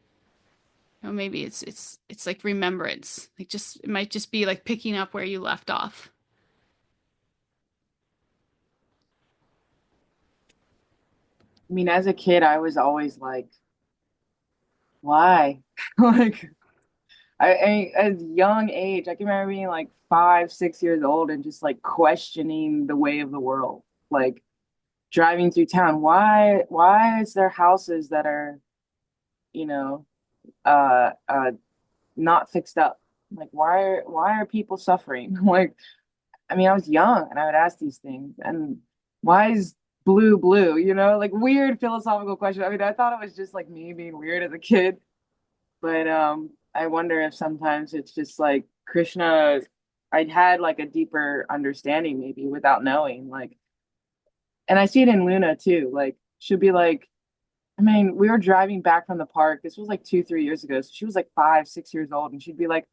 Maybe it's like remembrance. Like it might just be like picking up where you left off. I mean, as a kid, I was always like, why? Like, at a young age, I can remember being like 5, 6 years old and just like questioning the way of the world. Like driving through town, why is there houses that are, you know, uh, uh, not fixed up? Like, why are people suffering? Like, I mean, I was young and I would ask these things. And why is blue blue? Like weird philosophical question. I mean, I thought it was just like me being weird as a kid. But I wonder if sometimes it's just like Krishna, I'd had like a deeper understanding maybe without knowing. Like, and I see it in Luna too. Like, she'll be like, I mean, we were driving back from the park. This was like 2, 3 years ago. So she was like 5, 6 years old, and she'd be like,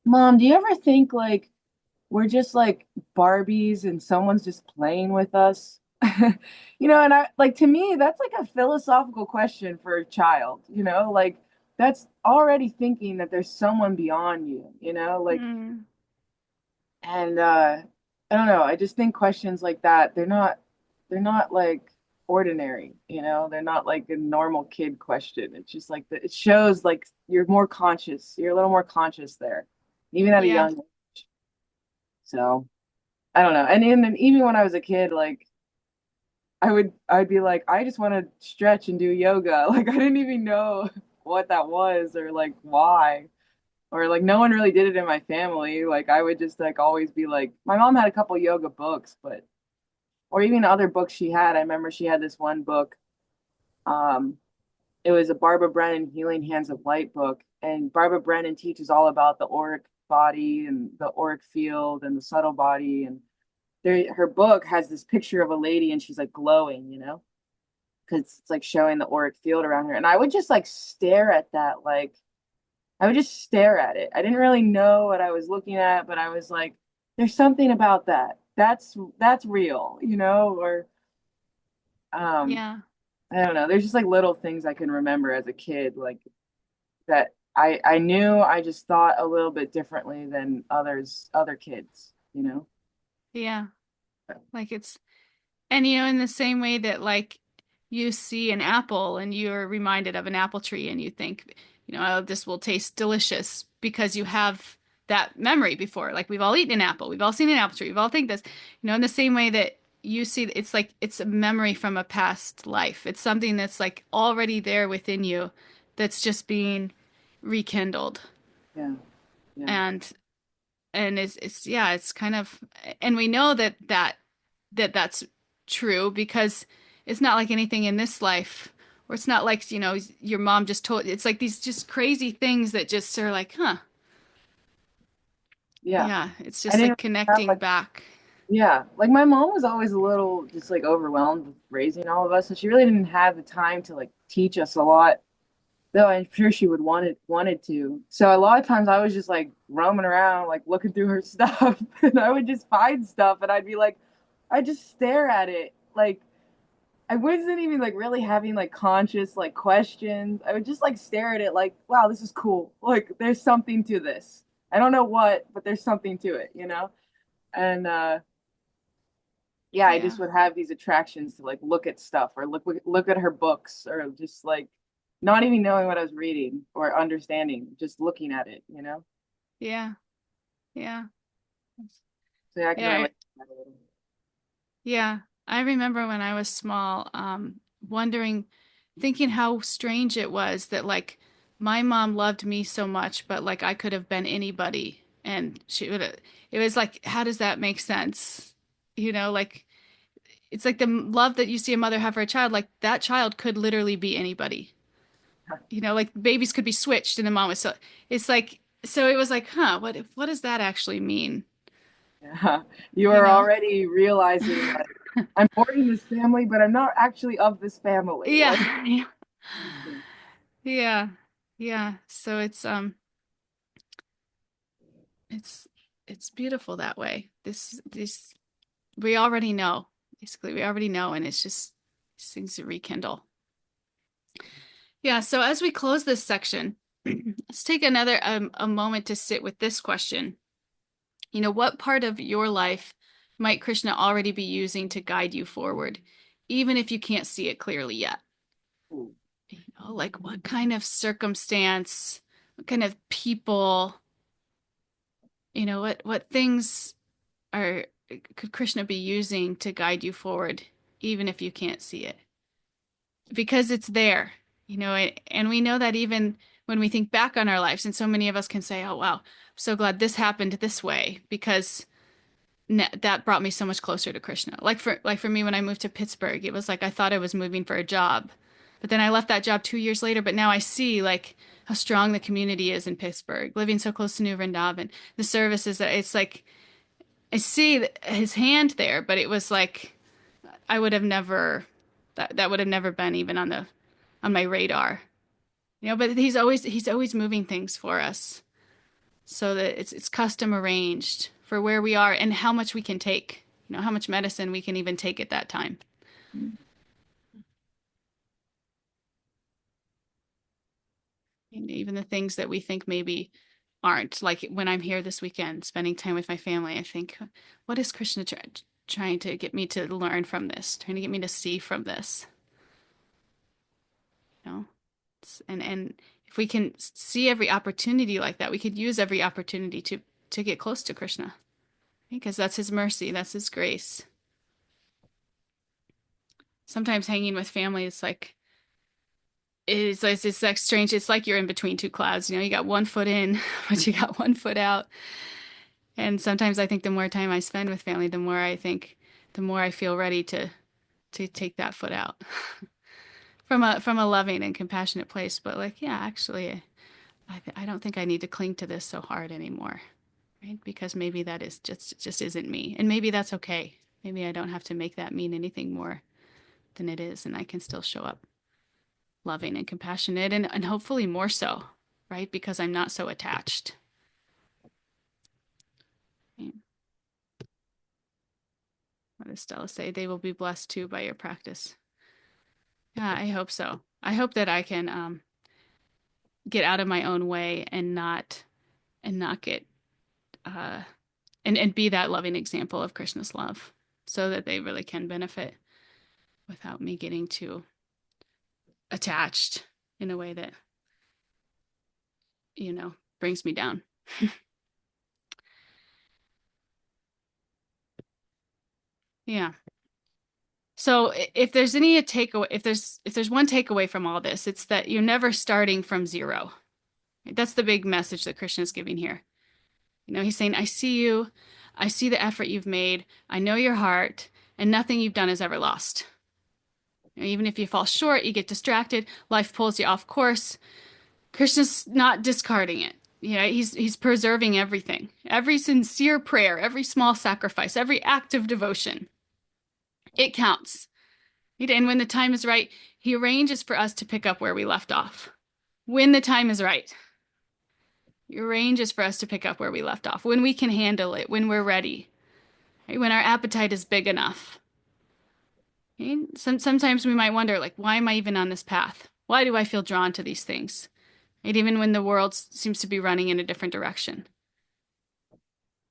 Mom, do you ever think like we're just like Barbies and someone's just playing with us? And I like to me, that's like a philosophical question for a child, like that's already thinking that there's someone beyond you, like, Mm. and I don't know, I just think questions like that, they're not like ordinary, they're not like a normal kid question. It's just like it shows like you're more conscious, you're a little more conscious there, even at a Yeah. young age. So I don't know. And even when I was a kid, like I'd be like, I just want to stretch and do yoga. Like I didn't even know what that was or like why. Or like no one really did it in my family. Like I would just like always be like, my mom had a couple yoga books, but or even other books she had. I remember she had this one book. Um, it was a Barbara Brennan Healing Hands of Light book. And Barbara Brennan teaches all about the auric body and the auric field and the subtle body. And her book has this picture of a lady and she's like glowing, because it's like showing the auric field around her. And I would just like stare at that, like I would just stare at it. I didn't really know what I was looking at, but I was like, there's something about that. That's real, or um Yeah. I don't know. There's just like little things I can remember as a kid, like that I knew I just thought a little bit differently than other kids. Yeah. Like and in the same way that like you see an apple and you're reminded of an apple tree and you think, oh, this will taste delicious because you have that memory before. Like we've all eaten an apple, we've all seen an apple tree, we've all think this, in the same way that you see, it's like it's a memory from a past life. It's something that's like already there within you that's just being rekindled. Yeah. Yeah. And it's yeah, it's kind of, and we know that's true because it's not like anything in this life, or it's not like, your mom just told, it's like these just crazy things that just are like, huh, Yeah. yeah, it's I just didn't like have connecting like, back. yeah, like my mom was always a little just like overwhelmed with raising all of us, so she really didn't have the time to like teach us a lot, though I'm sure she would wanted to. So a lot of times I was just like roaming around, like looking through her stuff, and I would just find stuff, and I'd be like, I just stare at it, like I wasn't even like really having like conscious like questions. I would just like stare at it, like, wow, this is cool. Like there's something to this. I don't know what, but there's something to it, you know? And yeah, I Yeah. just would have these attractions to like look at stuff or look at her books or just like not even knowing what I was reading or understanding, just looking at it, you know? Yeah. Yeah. So yeah, I can Yeah. relate to that a little. Yeah. I remember when I was small, wondering, thinking how strange it was that like my mom loved me so much, but like I could have been anybody and she would have, it was like, how does that make sense? Like it's like the love that you see a mother have for a child, like that child could literally be anybody. Like babies could be switched and the mom was so, it's like, so it was like, huh, what does that actually mean? Yeah. You You are know? already realizing like I'm born in this family, but I'm not actually of this family. Like Yeah. Yeah. Yeah. So it's it's beautiful that way. This we already know. Basically, we already know, and it's just these things to rekindle. Yeah, so as we close this section, let's take another a moment to sit with this question. What part of your life might Krishna already be using to guide you forward, even if you can't see it clearly yet? Like what kind of circumstance, what kind of people, what things are could Krishna be using to guide you forward, even if you can't see it? Because it's there, and we know that even when we think back on our lives, and so many of us can say, oh, wow, I'm so glad this happened this way because that brought me so much closer to Krishna. Like for me, when I moved to Pittsburgh, it was like I thought I was moving for a job, but then I left that job 2 years later. But now I see like how strong the community is in Pittsburgh, living so close to New Vrindavan, the services that it's like I see his hand there, but it was like I would have never that would have never been even on my radar. But he's always moving things for us so that it's custom arranged for where we are and how much we can take. How much medicine we can even take at that time. And even the things that we think maybe aren't. Like when I'm here this weekend, spending time with my family, I think, what is Krishna trying to get me to learn from this? Trying to get me to see from this? You know? And if we can see every opportunity like that, we could use every opportunity to get close to Krishna because that's his mercy, that's his grace. Sometimes hanging with family is like it's like strange. It's like you're in between two clouds. You got one foot in, but you got one foot out. And sometimes I think the more time I spend with family, the more I feel ready to take that foot out from a loving and compassionate place. But like, yeah, actually, I don't think I need to cling to this so hard anymore, right? Because maybe that is just isn't me, and maybe that's okay. Maybe I don't have to make that mean anything more than it is, and I can still show up loving and compassionate, and hopefully more so, right? Because I'm not so attached. Right? What does Stella say? They will be blessed too by your practice. Yeah, I hope so. I hope that I can get out of my own way and not get uh, and be that loving example of Krishna's love so that they really can benefit without me getting too attached in a way that, brings me down. Yeah. So if there's any takeaway, if there's one takeaway from all this, it's that you're never starting from zero. That's the big message that Krishna is giving here. He's saying, I see you, I see the effort you've made, I know your heart, and nothing you've done is ever lost. Even if you fall short, you get distracted, life pulls you off course. Krishna's not discarding it. He's preserving everything. Every sincere prayer, every small sacrifice, every act of devotion, it counts. And when the time is right, he arranges for us to pick up where we left off. When the time is right. He arranges for us to pick up where we left off. When we can handle it, when we're ready, right? When our appetite is big enough. Okay? Sometimes we might wonder, like, why am I even on this path? Why do I feel drawn to these things? Right? Even when the world seems to be running in a different direction.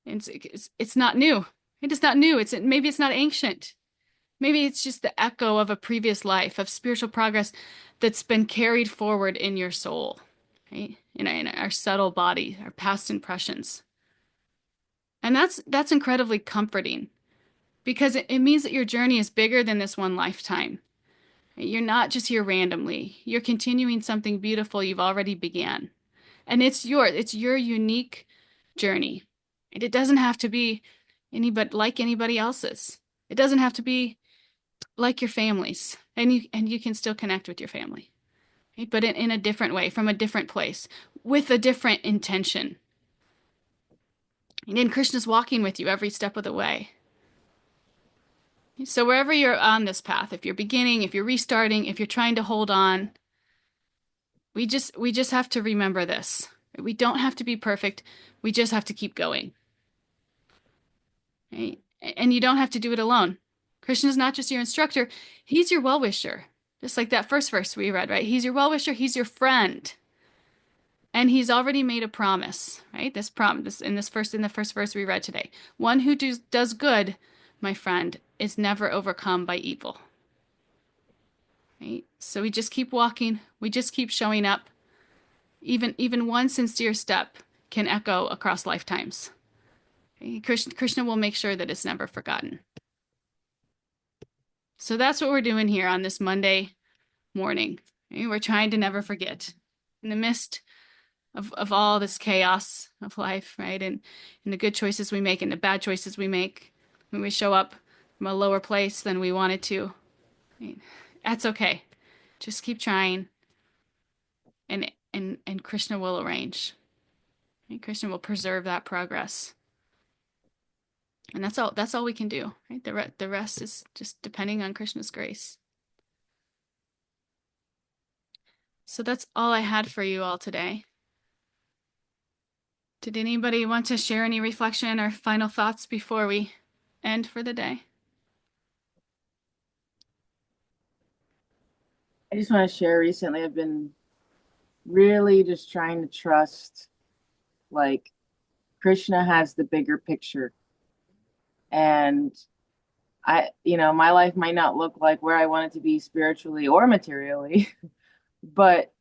It's not new. It is not new. Maybe it's not ancient. Maybe it's just the echo of a previous life of spiritual progress that's been carried forward in your soul, right? In our subtle body, our past impressions. And that's incredibly comforting because it means that your journey is bigger than this one lifetime. You're not just here randomly. You're continuing something beautiful you've already began. And it's your unique journey. And it doesn't have to be anybody else's. It doesn't have to be like your family's. And you can still connect with your family. Right? But in a different way, from a different place, with a different intention. And then Krishna's walking with you every step of the way. So wherever you're on this path, if you're beginning, if you're restarting, if you're trying to hold on, we just have to remember this. We don't have to be perfect. We just have to keep going. Right? And you don't have to do it alone. Krishna's not just your instructor, he's your well-wisher. Just like that first verse we read, right? He's your well-wisher, he's your friend. And he's already made a promise, right? This promise in the first verse we read today. One who does good, my friend, is never overcome by evil. Right? So we just keep walking, we just keep showing up. Even one sincere step can echo across lifetimes. Okay? Krishna will make sure that it's never forgotten. So that's what we're doing here on this Monday morning. Okay? We're trying to never forget. In the midst of all this chaos of life, right? And the good choices we make and the bad choices we make when we show up from a lower place than we wanted to. Right? That's okay. Just keep trying. And Krishna will arrange. Right? Krishna will preserve that progress. And that's all we can do, right? The rest is just depending on Krishna's grace. So that's all I had for you all today. Did anybody want to share any reflection or final thoughts before we end for the day? I just want to share recently, I've been really just trying to trust, like, Krishna has the bigger picture. And my life might not look like where I want it to be spiritually or materially, but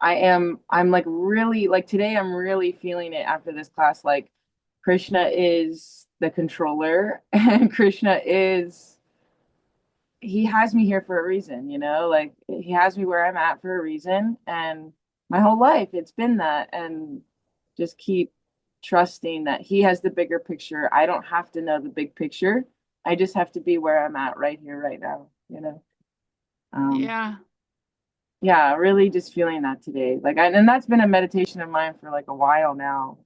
I'm like really like today I'm really feeling it after this class. Like Krishna is the controller and he has me here for a reason, like he has me where I'm at for a reason. And my whole life it's been that. And just keep trusting that he has the bigger picture. I don't have to know the big picture. I just have to be where I'm at right here, right now. Yeah. Yeah, really just feeling that today. And that's been a meditation of mine for like a while now.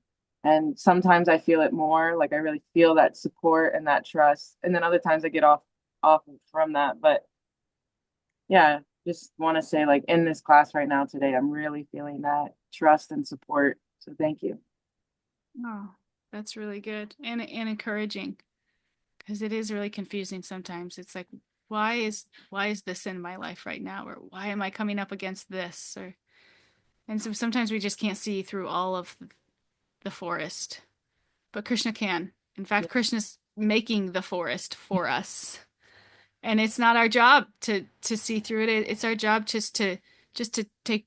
And sometimes I feel it more, like I really feel that support and that trust. And then other times I get off from that. But yeah, just want to say like in this class right now today, I'm really feeling that trust and support. So thank you. Oh, that's really good and encouraging because it is really confusing sometimes. It's like, why is this in my life right now? Or why am I coming up against this? And so sometimes we just can't see through all of the forest, but Krishna can. In fact, Krishna's making the forest for us. And it's not our job to see through it. It's our job just to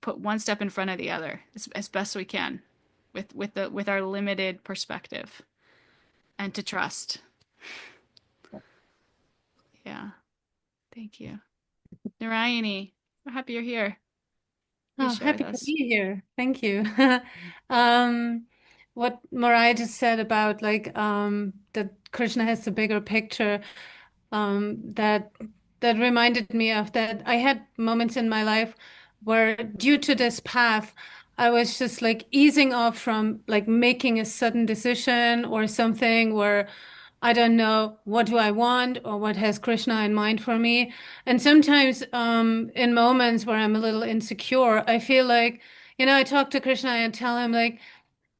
put one step in front of the other as best we can with our limited perspective, and to trust. Yeah. Thank you. Narayani, we're happy you're here. Please Oh, share with happy to us. be here. Thank you. Um, what Mariah just said about that Krishna has the bigger picture, that reminded me of that. I had moments in my life where, due to this path, I was just like easing off from like making a sudden decision or something where I don't know what do I want or what has Krishna in mind for me. And sometimes, in moments where I'm a little insecure, I feel like, I talk to Krishna and tell him like,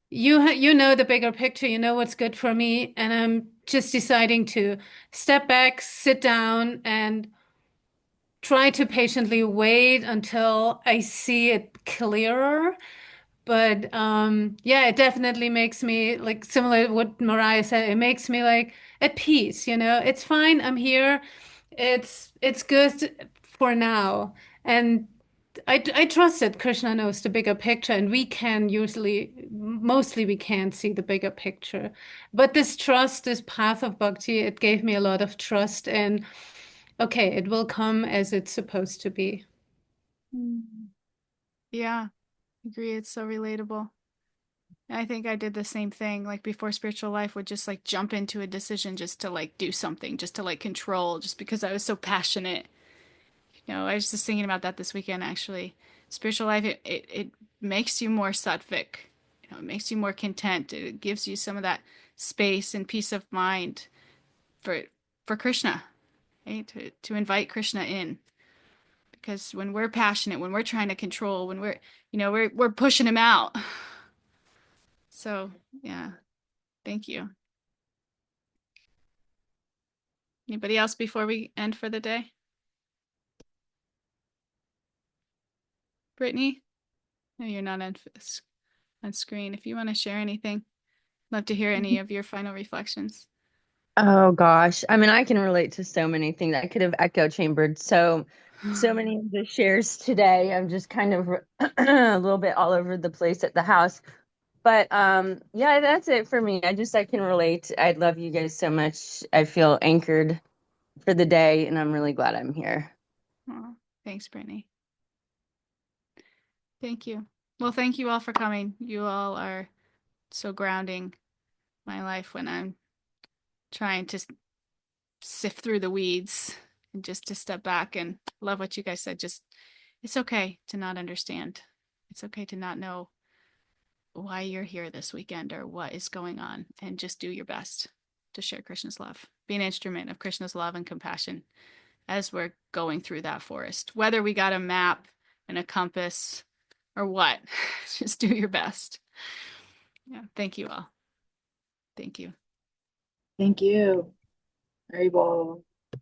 you know the bigger picture, you know what's good for me, and I'm just deciding to step back, sit down, and try to patiently wait until I see it clearer. But yeah, it definitely makes me like similar to what Mariah said. It makes me like at peace, It's fine. I'm here. It's good for now. And I trust that Krishna knows the bigger picture, and we can mostly we can see the bigger picture. But this trust, this path of bhakti, it gave me a lot of trust, and okay, it will come as it's supposed to be. Mm. Yeah, agree. It's so relatable. I think I did the same thing, like before spiritual life, would just like jump into a decision just to like do something, just to like control, just because I was so passionate. I was just thinking about that this weekend actually. Spiritual life, it makes you more sattvic. It makes you more content. It gives you some of that space and peace of mind for Krishna, right? To invite Krishna in. Because when we're passionate, when we're trying to control, when we're pushing him out. So, yeah, thank you. Anybody else before we end for the day? Brittany? No, you're not on screen. If you want to share anything, love to hear any of your final reflections. Oh gosh. I mean, I can relate to so many things. I could have echo chambered so many of the shares today. I'm just kind of a little bit all over the place at the house. But yeah, that's it for me. I can relate. I love you guys so much. I feel anchored for the day, and I'm really glad I'm here. Oh, thanks, Brittany. Thank you. Well, thank you all for coming. You all are so grounding my life when I'm trying to sift through the weeds, and just to step back. And love what you guys said. Just, it's okay to not understand. It's okay to not know why you're here this weekend or what is going on, and just do your best to share Krishna's love. Be an instrument of Krishna's love and compassion as we're going through that forest. Whether we got a map and a compass or what, just do your best. Yeah, thank you all. Thank you. Thank you. Haribol.